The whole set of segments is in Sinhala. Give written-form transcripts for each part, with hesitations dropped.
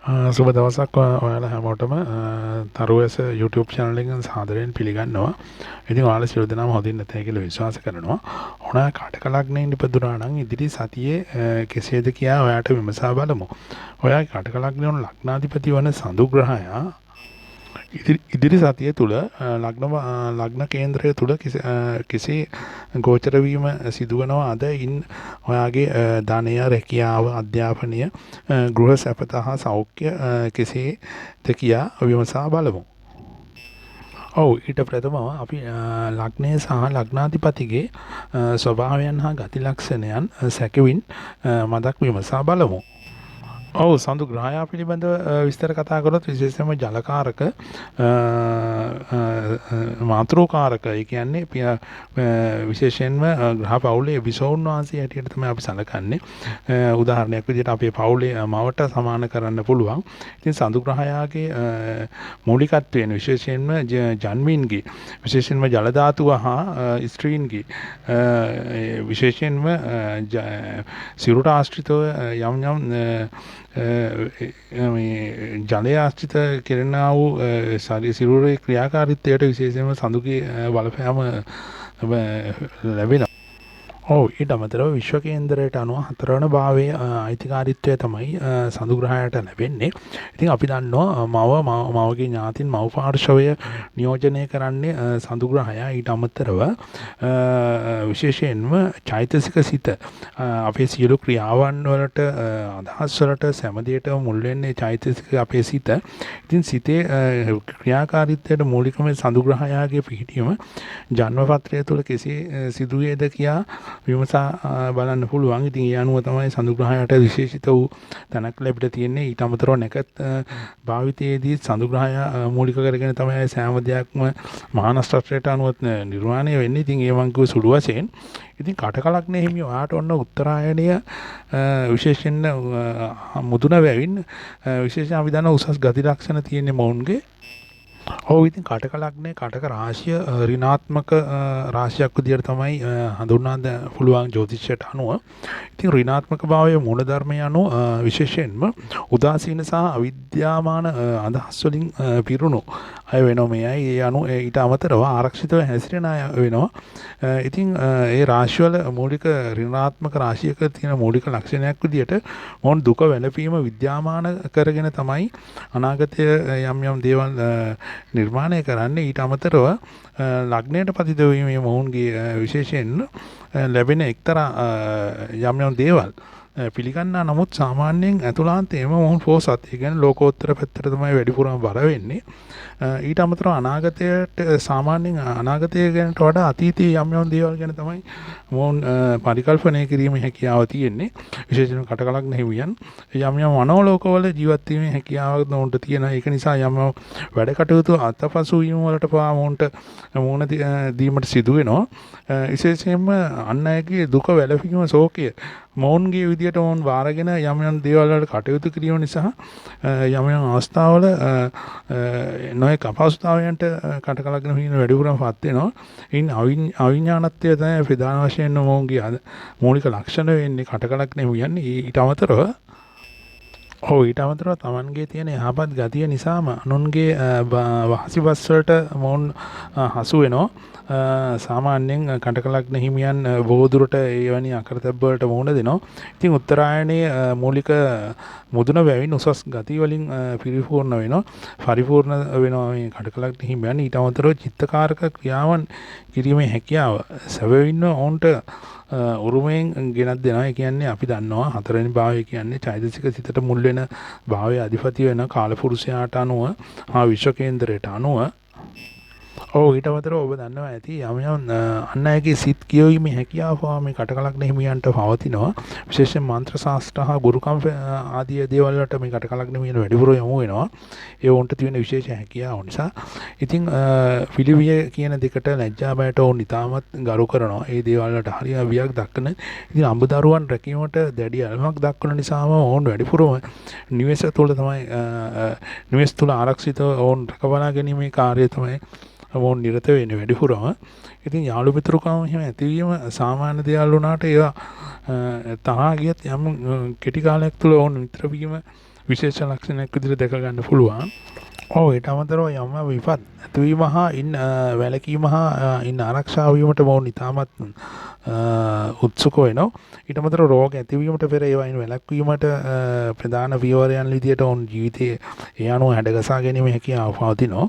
සුබ දවසක් ඔයාලා හැමෝටම තරුවැස YouTube channel එකෙන් සාදරයෙන් පිළිගන්නවා. ඉතින් ඔයාලා සියලු දෙනාම හොඳින් නැතයි කියලා විශ්වාස කරනවා. ඔයා කටක ලග්නයෙන් ඉපදුනා නම් ඉදිරි සතියේ කෙසේද කියා ඔයාට විමසා බලමු. ඔයාගේ කටක ලග්නයේ වන ලග්නාධිපති වන සඳු ග්‍රහයා ඉදිරි සතිය තුළ ලග්න කේන්ද්‍රය තුළ කෙසේ ගෝචර වීම සිදුවනවා අද ඉන් ඔයාගේ ධනය රැකියාව අධ්‍යාපනය ගෘහ සැපත හා සෞඛ්‍ය කෙසේද කියා විමසා බලමු. ඔව් ඊට ප්‍රථමව අපි ලග්නය සහ ලග්නාධිපතිගේ ස්වභාවයන් හා ගති ලක්ෂණයන් සැකවින් මදක් විමසා බලමු. ඔව් සඳු ග්‍රහයා පිළිබඳව විස්තර කතා කරොත් විශේෂයෙන්ම ජලකාරක මාතෘකාරක ඒ කියන්නේ විශේෂයෙන්ම ග්‍රහ පවුලේ විසවුන් වහන්සේ හැටියට තමයි අපි සැලකන්නේ. උදාහරණයක් විදිහට අපේ පවුලේ මවට සමාන කරන්න පුළුවන්. ඉතින් සඳු ග්‍රහයාගේ මූලිකත්වයෙන් විශේෂයෙන්ම ජන්මීන්ගේ විශේෂයෙන්ම ජල ධාතුව හා ස්ත්‍රීන්ගේ විශේෂයෙන්ම සිරුර ආශ්‍රිතව යම් ජලය ආශ්‍රිත කෙරෙනා වූ සිරුරේ ක්‍රියාකාරීත්වයට විශේෂයෙන්ම සඳුගේ බලපෑම ලැබෙනවා. ඔව් ඊට අමතරව විශ්ව කේන්දරයට අනුව හතරවන භාවයේ අයිතිකාරීත්වය තමයි සඳු ග්‍රහයට ලැබෙන්නේ. ඉතින් අපි දන්නවා මවගේ ඥාතින් මව් පාර්ශවය නියෝජනය කරන්නේ සඳු ග්‍රහයා. ඊට අමතරව විශේෂයෙන්ම චෛතසික සිත අපේ සියලු ක්‍රියාවන් වලට අදහස් වලට සැමදේට මුල් වෙන්නේ චෛතසික අපේ සිත. ඉතින් සිතේ ක්‍රියාකාරීත්වයට මූලිකම සඳු ග්‍රහයාගේ පිහිටීම ජන්මපත්‍රය තුළ කෙසේ සිදුවේද කියා විමසා බලන්න පුළුවන්. ඉතින් ඒ අනුව තමයි සඳු ග්‍රහයට විශේෂිත වූ තැනක් ලැබිලා තියෙන්නේ. ඊට අමතරව නැකත් භාවිතයේදී සඳු ග්‍රහය මූලික කරගෙන තමයි සෑම දෙයක්ම මහා නක්ෂත්‍රයට අනුව නිර්මාණය වෙන්නේ. ඉතින් ඒ වගේ සුළු වශයෙන් ඉතින් කටක ලග්නේ හිමියෝ ආට ඔන්න උත්තරායණය විශේෂයෙන් මුදුන වැවින් විශේෂයෙන් අපි දන්න උසස් ගති ලක්ෂණ තියෙන්නේ මොවුන්ගේ. ඔව් ඉතින් කටක ලග්නේ කටක රාශිය ඍණාත්මක රාශියක් විදියට තමයි හඳුන්වන්න පුළුවන් ජ්‍යොතිෂයට අනුව. ඉතින් ඍණාත්මක භාවයේ මූල ධර්මය අනුව විශේෂයෙන්ම උදාසීන සහ අවිද්‍යාමාන අදහස් වලින් පිරුණු අය වෙනවා මෙයයි. ඒ අනුව ඊට අමතරව ආරක්ෂිතව හැසිරෙන අය වෙනවා. ඉතින් ඒ රාශිවල මූලික ඍණාත්මක රාශියක තියෙන මූලික ලක්ෂණයක් විදියට මොන් දුක වැළපීම විද්‍යාමාන කරගෙන තමයි අනාගතයේ යම් දේවල් නිර්මාණය කරන්නේ. ඊට අමතරව ලග්නයට පතිත වීමේ මොවුන්ගේ විශේෂයෙන් ලැබෙන එක්තරා යම් දේවල් පිළිගන්නා නමුත් සාමාන්‍යයෙන් ඇතුළාන්තයේම මොවුන් පෝසත්. ඒ කියන්නේ ලෝකෝත්තර පැත්තට තමයි වැඩිපුරම බර වෙන්නේ. ඊට අමතරව අනාගතයට සාමාන්‍යයෙන් අනාගතය ගැනට වඩා අතීතයේ යම් දේවල් ගැන තමයි මොවුන් පරිකල්පනය කිරීමේ හැකියාව තියෙන්නේ. විශේෂයෙන්ම කටක ලග්න හිමියන් යම් මනෝලෝකවල ජීවත් වීමේ හැකියාවක් නොඋන්ට තියෙනවා. ඒක නිසා යම් වැඩ කටයුතු අතපසු වීම වලට පවා මොවුන්ට මුහුණ දීමට සිදු වෙනවා. විශේෂයෙන්ම අන් අයගේ දුක වැළපීම ශෝකය මොවුන්ගේ විදියට මොවුන් වාරගෙන යම් දේවල් වලට කටයුතු කිරීම නිසා යම් අවස්ථාවල නොයෙක් අපහසුතාවයන්ට කටක ලග්න හිමියන් වැඩිපුරම පත් වෙනවා. ඉන් අවිඥානත්වය තමයි ප්‍රධාන වශයෙන් මොවුන්ගේ මූලික ලක්ෂණ වෙන්නේ කටක ලග්න හිමියන්. ඊට අමතරව ඊට අමතරව තමන්ගේ තියෙන යහපත් ගතිය නිසාම අනුන්ගේ වහසිබස් වලට මොවුන් හසු වෙනවා. සාමාන්‍යයෙන් කටක ලග්න හිමියන් බොහෝ දුරට එවැනි අකරතැබ්බ වලට මුහුණ දෙනවා. ඉතින් උත්තරායණයේ මූලික මුදුන වැවින් උසස් ගති වලින් පරිපූර්ණ වෙනවා. පරිපූර්ණ වෙනවා මේ කටක ලග්න හිමියන්. ඊට අමතරව චිත්තකාරක ක්‍රියාවන් කිරීමේ හැකියාව සැබවින්ම ඔවුන්ට උරුමයෙන් ගෙනත් දෙනවා. ඒ කියන්නේ අපි දන්නවා හතරවෙනි භාවය කියන්නේ චෛතසික සිතට මුල් වෙන භාවයේ අධිපති වෙන කාලපුරුෂයාට අනුව හා විශ්ව කේන්දරයට අනුව. ඊට අමතරව ඔබ දන්නවා ඇති යම් අන් අයගේ සිත් කියවීමේ හැකියාව මේ කටක ලග්න හිමියන්ට පවතිනවා. විශේෂයෙන් මන්ත්‍ර ශාස්ත්‍ර හා ගුරුකම් ආදී දේවල් වලට මේ කටක ලග්න හිමියන් වැඩිපුර යොමු වෙනවා. ඒ වොන්ට තියෙන විශේෂ හැකියාව නිසා. ඉතින් පිළිවිය කියන දෙකට ලැජ්ජා බයට වුන් ඉතාමත් ගරු කරනවා. ඒ දේවල් වලට හරිය වියක් දක්වන. ඉතින් අඹදරුවන් රැකීමට දැඩි අල්මක් දක්වන නිසාම වොන් වැඩිපුරම නිවෙස් තුළ තමයි නිවෙස් තුළ ආරක්ෂිතව වොන් රැකබලා ගැනීමේ කාර්යය තමයි මොවුන් නිරත වෙන්නේ වැඩිපුරම. ඉතින් යාළු මිතුරුකම එහෙම ඇතිවීම සාමාන්‍ය දේවල් වුණාට ඒවා තරහා ගියත් යම් කෙටි කාලයක් තුළ වොන් මිත්‍ර වීම විශේෂ ලක්ෂණයක් විදිහට දැක ගන්න පුළුවන්. ඔව් ඊට අමතරව යම් විපත් ඇතිවීම හා ඉන් වැළකීම හා ඉන් ආරක්ෂා වීමට මොවුන් ඉතාමත් උත්සුක වෙනවා. ඊට අමතරව රෝග ඇතිවීමට පෙර ඒවායින් වැළැක්වීමට ප්‍රධාන පියවරයන් විදියට ඔවුන් ජීවිතයේ ඒ අනුව හැඩගසා ගැනීම හැකියාව පවතිනවා.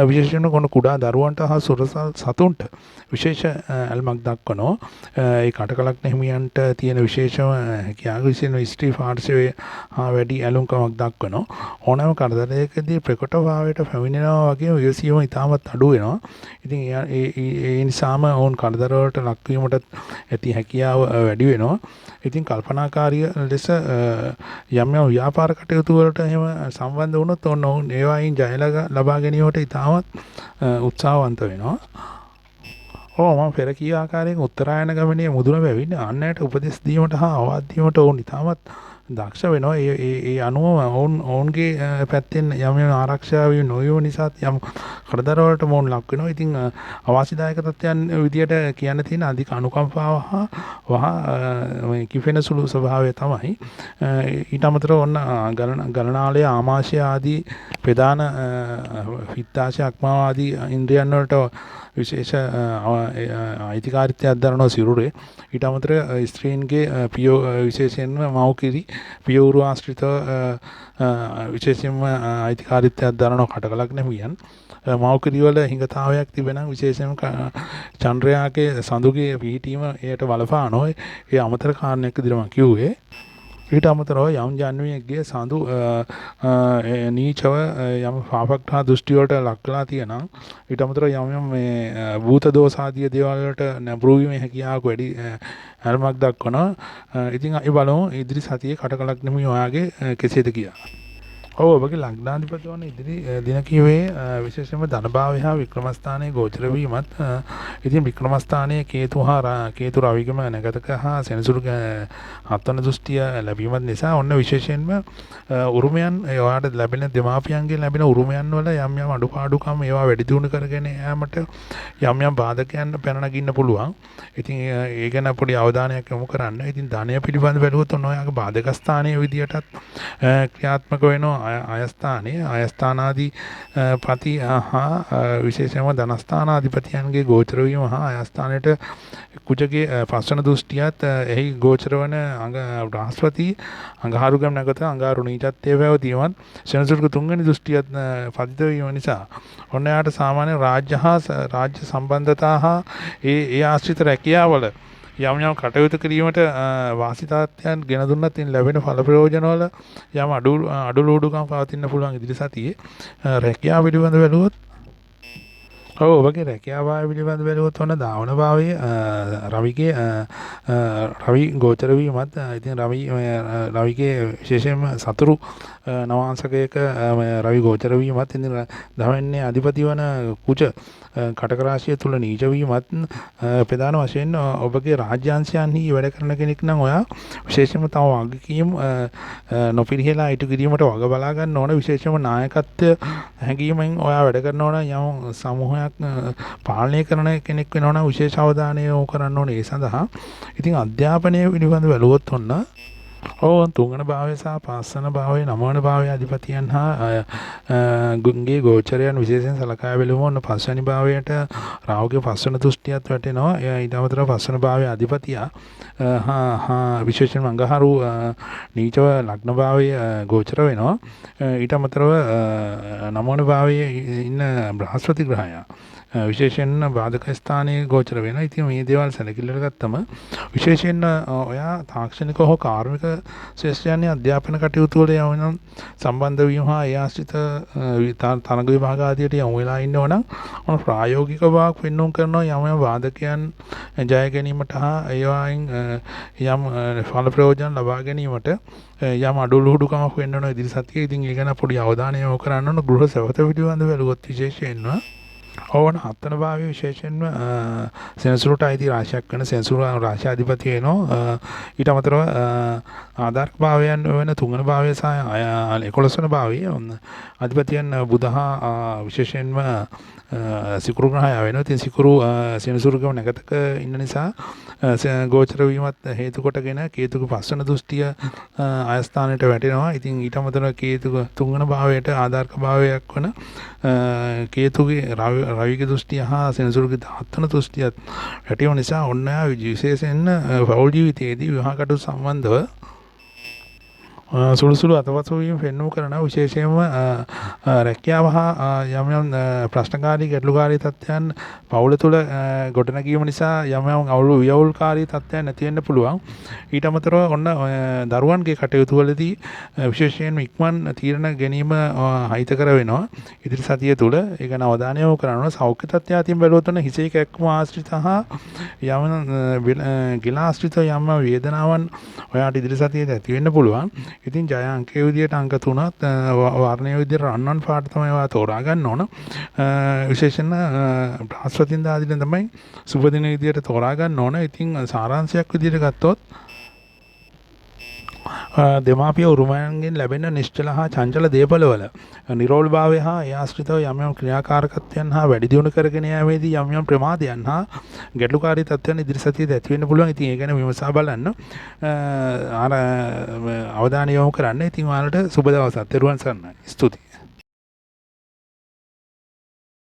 විශේෂයෙන්ම කොන කුඩා දරුවන්ට හා සුරසල් සතුන්ට විශේෂ ඇල්මක් දක්වනවා. ඒ කටකලක් නැහිමියන්ට තියෙන විශේෂම හැකියාව විශේෂ ස්ත්‍රී පාර්ශවයේ හා වැඩි ඇලුම්කමක් දක්වනවා. ඕනෑම කරදරයකදී ප්‍රකටභාවයට පැමිණෙනවා වගේ විශ්ීම ඉතාමත් අඩු වෙනවා. ඉතින් ඒ නිසාම ඔවුන් කරදරවලට ලක්වීමට ඇති හැකියාව වැඩි වෙනවා. ඉතින් කල්පනාකාරී ලෙස යම් යම් ව්‍යාපාර කටයුතු වලට එහෙම සම්බන්ධ වුණොත් ඔවුන් ඒවායින් ජය ලබා ගැනීමට ඉතාමත් උත්සාහවන්ත වෙනවා. මම පෙර කී ආකාරයෙන් උත්තරායන ගමනේ මුදුන බැවින් අන්නයට උපදෙස් දීමට හා අවවාද දීමට ඔවුන් ඉතාමත් දක්ෂ වෙනවා. ඒ අනුව ඔවුන්ගේ පැත්තෙන් යම් යම් ආරක්ෂාව නොවීම නිසා යම් කරදරවලට මොවුන් ලක් වෙනවා. ඉතින් අවාසිදායක තත්ත්වයන් විදියට කියන්න තියෙන අධික අනුකම්පාව හා කිපෙන සුළු ස්වභාවය තමයි. ඊට අමතරව ඔන්න ගණනාලය ආමාශය ආදී ප්‍රධාන පිත්තාශය අක්මාව ආදී ඉන්ද්‍රියන් වලට විශේෂ අයිතිකාරිත්වයක් දරනවා සිරුරේ. ඊට අමතරව ස්ත්‍රීන්ගේ විශේෂයෙන්ම මව්කිරි පියවුරු ආශ්‍රිතව විශේෂයෙන්ම අයිතිකාරිත්වයක් දරනවා කටකලක් නැමියන්. මව්කිරිවල හිඟතාවයක් තිබෙනම් විශේෂයෙන්ම චන්ද්‍රයාගේ සඳුගේ පිහිටීම එයට බලපානවා. ඒ අමතර කාරණයක් විදිහට මම කිව්වේ. ඊට අමතරව යම් ජන්මියෙක්ගේ සඳු නීචව යම් පාපග්‍රහ දෘෂ්ටි වලට ලක්ලා තියෙනම් ඊට අමතරව යම් මේ භූත දෝෂ ආදී දේවල් වලට නැඹුරු වීමේ හැකියාවක් වැඩි හැල්මක් දක්වනවා. ඉතින් අපි බලමු ඉදිරි සතියේ කටකලක් නෙමෙයි ඔයාගේ කෙසේද කියලා. ඔබගේ ලග්නාධිපති වන ඉදිරි දින කීවේ විශේෂයෙන්ම ධනභාවය හා වික්‍රමස්ථානයේ ගෝචර වීමත් ඉතින් වික්‍රමස්ථානයේ කේතු රවිගම නැගතක හා සෙනසුරු හත්වන දෘෂ්ටිය ලැබීමත් නිසා ඔන්න විශේෂයෙන්ම උරුමයන් ඔයාට ලැබෙන දෙමාපියන්ගෙන් ලැබෙන උරුමයන් වල යම් යම් අඩුපාඩුකම් ඒවා වැඩි දියුණු කරගෙන යාමට යම් යම් බාධකයන් පැන නගින්න පුළුවන්. ඉතින් ඒ ගැන පොඩි අවධානයක් යොමු කරන්න. ඉතින් ධනය පිළිබඳ බැලුවොත් ඔන්න ඔයාගේ බාධක ස්ථානයේ විදියටත් ක්‍රියාත්මක වෙනවා. අයස්ථානාදී පති හා විශේෂයෙන්ම ධනස්ථානාධිපතියන්ගේ ගෝචර වීම හා අයස්ථානයට කුජගේ පස්වන දෘෂ්ටියත් එහි ගෝචර වන බ්‍රහස්පති අඟහරුගම් නැගත අඟහරු නීචත්වයේ පැවතීමත් සෙනසුරුගේ තුන්වෙනි දෘෂ්ටියත් පතිත වීම නිසා ඔන්න යාට සාමාන්‍ය රාජ්‍ය සම්බන්ධතා හා ඒ ආශ්‍රිත රැකියාවල යම් යම් කටයුතු කිරීමට වාසිතාත්යන් ගෙන දුන්නත් ඉන් ලැබෙන ඵල ප්‍රයෝජනවල යම් අඩුලුඩුකම් පවතින්න පුළුවන් ඉදිරි සතියේ. රැකියාව පිළිබඳ බැලුවොත් ඔබගේ රැකියාව පිළිබඳ බැලුවොත් ඔන්න ධාවන භාවයේ රවි ගෝචර වීමත් ඉතින් රවිගේ විශේෂයෙන්ම සතුරු නවාංශකයක රවි ගෝචර වීමත් ඉතින් ධවන්නේ අධිපති වන කුජ කටක රාශිය තුල නීච වීමත් ප්‍රධාන වශයෙන් ඔබගේ රාජ්‍යාංශයන්හි වැඩ කරන කෙනෙක් නම් ඔයා විශේෂයෙන්ම තව වගකීම් නොපිරිහෙලා ඉටු කිරීමට වග බලා ගන්න ඕන. විශේෂයෙන්ම නායකත්ව හැඟීමෙන් ඔයා වැඩ කරන ඕන යම් සමූහයක් පාලනය කරන කෙනෙක් වෙනවා නම් විශේෂ අවධානය යොමු කරන්න ඕනේ ඒ සඳහා. ඉතින් අධ්‍යාපනය පිළිබඳ බැලුවොත් ඔන්න තුන්වන භාවය සහ පස්වන භාවය නවවන භාවය අධිපතියන් හා ගුන්ගේ ගෝචරයන් විශේෂයෙන් සලකා බැලුවොත් ඔන්න පස්වැනි භාවයට රාහුගේ පස්වන දෘෂ්ටියත් වැටෙනවා. ඊට අමතරව පස්වන භාවයේ අධිපතියා විශේෂයෙන්ම අඟහරු නීචව ලග්න භාවයේ ගෝචර වෙනවා. ඊට අමතරව නවවන භාවයේ ඉන්න බ්‍රහස්පති ග්‍රහයා විශේෂයෙන් බාධක ස්ථානයේ ගෝචර වෙනවා. ඉතින් මේ දේවල් සැලකිල්ලට ගත්තම විශේෂයෙන් ඔයා තාක්ෂණික හෝ කාර්මික ශ්‍රේෂ්ඨයන්ගේ අධ්‍යාපන කටයුතු වල යවන සම්බන්ධ වීම හා ඒ ආශ්‍රිත තරඟ විභාග ආදියට යොමු වෙලා ඉන්නවා නම් ඔන්න ප්‍රායෝගික භාග පෙන්වුම් කරනවා යම් බාධකයන් ජය ගැනීමට හා ඒවායින් යම් ඵල ප්‍රයෝජන ලබා ගැනීමට යම් අඩුලුහුඩුකමක් වෙන්න ඕන ඉදිරි සතියේ. ඉතින් ඒ ගැන පොඩි අවධානය යොමු කරන්න ඕන. ගෘහ සැවත පිළිබඳ බැලුවොත් විශේෂයෙන්ම ඕන හත්තන භාවය විශේෂයෙන්ම සෙනසුරට අයිති රාශියක් වෙන සෙනසුර රාශාධිපති වෙනවා. ඊට අමතරව ආධාරක භාවයන් වෙන තුන්වන භාවය සහ 11 වන භාවය අධිපතියන් බුධ හා විශේෂයෙන්ම සිකුරු ග්‍රහය වෙනවා. ඉතින් සිකුරු සෙනසුරුගම නැගතක ඉන්න නිසා ගෝචර වීමත් හේතු කොටගෙන කේතුක පස්වන දෘෂ්ටිය ආයස්ථානයට වැටෙනවා. ඉතින් ඊට අමතරව කේතුක තුන්වන භාවයට ආධාරක භාවයක් වන කේතුගේ රවිගේ දෘෂ්ටිය හා සෙනසුරුගේ හත්වන දෘෂ්ටියත් වැටීම නිසා ඔන්න විශේෂයෙන්ම පෞල් ජීවිතයේදී විවාහ කටයුතු සම්බන්ධව සුළුසුළු අතවසු වීම පෙන්වු කරන විශේෂයෙන්ම රැකියාව හා යම් යම් ප්‍රශ්නකාරී ගැටලුකාරී තත්ත්වයන් පවුල තුළ ගොඩනැගීම නිසා යම් යම් අවුල් වියවුල්කාරී තත්ත්වයන් නැති වෙන්න පුළුවන්. ඊට අමතරව ඔන්න දරුවන්ගේ කටයුතු වලදී විශේෂයෙන් ඉක්මන් තීරණ ගැනීම හිතකර වෙනවා. ඉදිරි සතිය තුළ ඒක අවධානය යොමු කරනවා. සෞඛ්‍ය තත්ත්වය අතින් බැලුවොත් ඔන්න හිසේ කැක්කුම ආශ්‍රිත හා යම් ගිලාශ්‍රිත යම් වේදනාවන් ඔයාට ඉදිරි සතියේදී ඇති වෙන්න පුළුවන්. ඉතින් ජය අංකයේ විදියට අංක 3ත් වර්ණයේ විදියට රන්වන් පාට තමයි ඔයා තෝරා ගන්න ඕන. විශේෂයෙන්ම බ්‍රහස්පතින්දා ආදින තමයි සුබ දින විදියට තෝරා ගන්න ඕන. ඉතින් සාරාංශයක් විදියට ගත්තොත් දෙමාපිය උරුමයන්ගෙන් ලැබෙන නිශ්චල හා චංචල දේපළවල නිරෝල් භාවය හා ඒ ආශ්‍රිතව යම් යම් ක්‍රියාකාරකත්වයන් හා වැඩි දියුණු කරගෙන යාමේදී යම් යම් ප්‍රමාදයන් හා ගැටලුකාරී තත්ත්වයන් ඉදිරි සතියේදී ඇති වෙන්න පුළුවන්. ඉතින් ඒ ගැන විමසා බලන්න. අවධානය යොමු කරන්න. ඉතින් ඔයාලට සුබ දවසක්. තෙරුවන් සරණයි. ස්තුතියි.